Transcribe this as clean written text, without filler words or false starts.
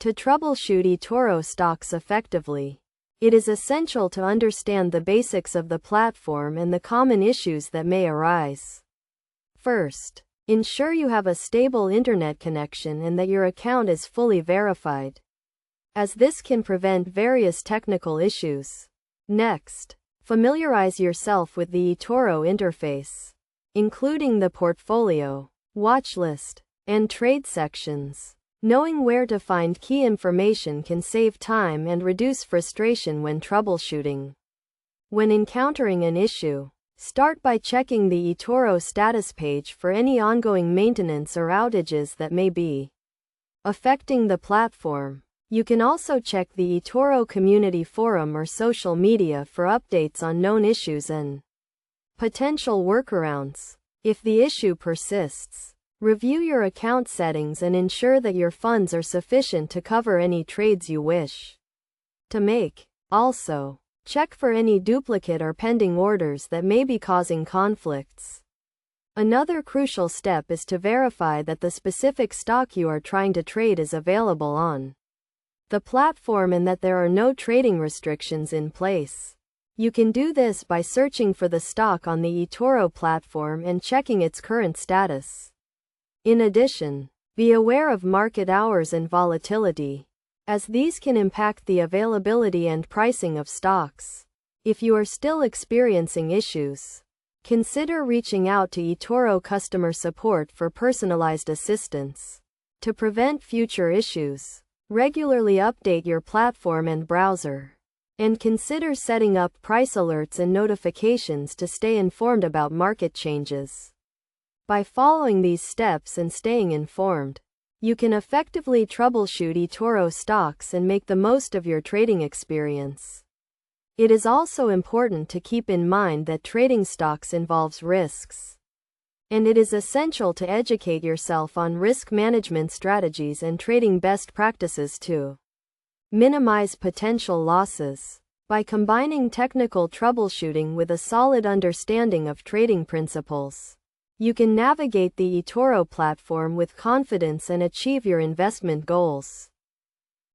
To troubleshoot eToro stocks effectively, it is essential to understand the basics of the platform and the common issues that may arise. First, ensure you have a stable internet connection and that your account is fully verified, as this can prevent various technical issues. Next, familiarize yourself with the eToro interface, including the portfolio, watch list, and trade sections. Knowing where to find key information can save time and reduce frustration when troubleshooting. When encountering an issue, start by checking the eToro status page for any ongoing maintenance or outages that may be affecting the platform. You can also check the eToro community forum or social media for updates on known issues and potential workarounds. If the issue persists, review your account settings and ensure that your funds are sufficient to cover any trades you wish to make. Also, check for any duplicate or pending orders that may be causing conflicts. Another crucial step is to verify that the specific stock you are trying to trade is available on the platform and that there are no trading restrictions in place. You can do this by searching for the stock on the eToro platform and checking its current status. In addition, be aware of market hours and volatility, as these can impact the availability and pricing of stocks. If you are still experiencing issues, consider reaching out to eToro customer support for personalized assistance. To prevent future issues, regularly update your platform and browser, and consider setting up price alerts and notifications to stay informed about market changes. By following these steps and staying informed, you can effectively troubleshoot eToro stocks and make the most of your trading experience. It is also important to keep in mind that trading stocks involves risks, and it is essential to educate yourself on risk management strategies and trading best practices to minimize potential losses. By combining technical troubleshooting with a solid understanding of trading principles, you can navigate the eToro platform with confidence and achieve your investment goals.